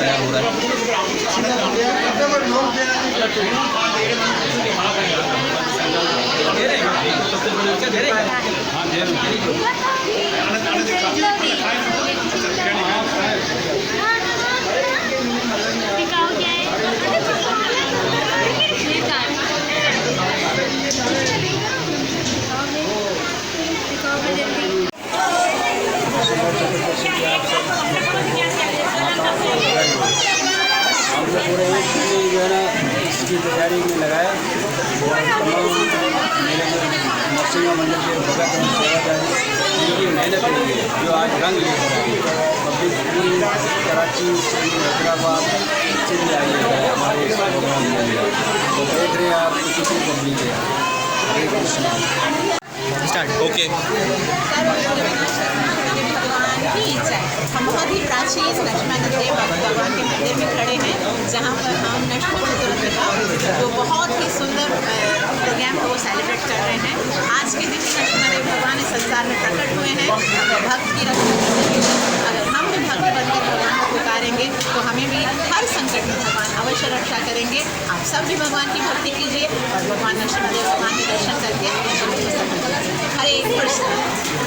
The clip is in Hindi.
तैयार हो रहा पूरे एक जो है ना इसकी तैयारी में लगाया और तमाम मेरे जो नरसिंगा मंदिर के भगत हैं सेवादारी इनकी मेहनत है जो आज रंग लेकर आई पब्लिक पूरी कराची हैदराबाद से भी आई है हमारे इस प्रोग्राम में तो देख रहे हैं आप किसी पब्लिक है। हरे कृष्णा। ओके। हम बहुत ही प्राचीन लक्ष्मण देव भगवान के मंदिर में खड़े हैं जहाँ पर हम नटखट चतुर्थी का जो बहुत ही सुंदर प्रोग्राम है वो सेलिब्रेट कर रहे हैं। आज के दिन लक्ष्मण देव भगवान इस संसार में प्रकट हुए हैं भक्त की रक्षा करने के लिए। अगर हम भी भक्त बनकर भगवान को पुकारेंगे तो हमें भी हर संकट में भगवान अवश्य रक्षा करेंगे। आप सब भी भगवान की भक्ति कीजिए और भगवान नरसिंह देव भगवान के दर्शन करके हरे कृष्ण।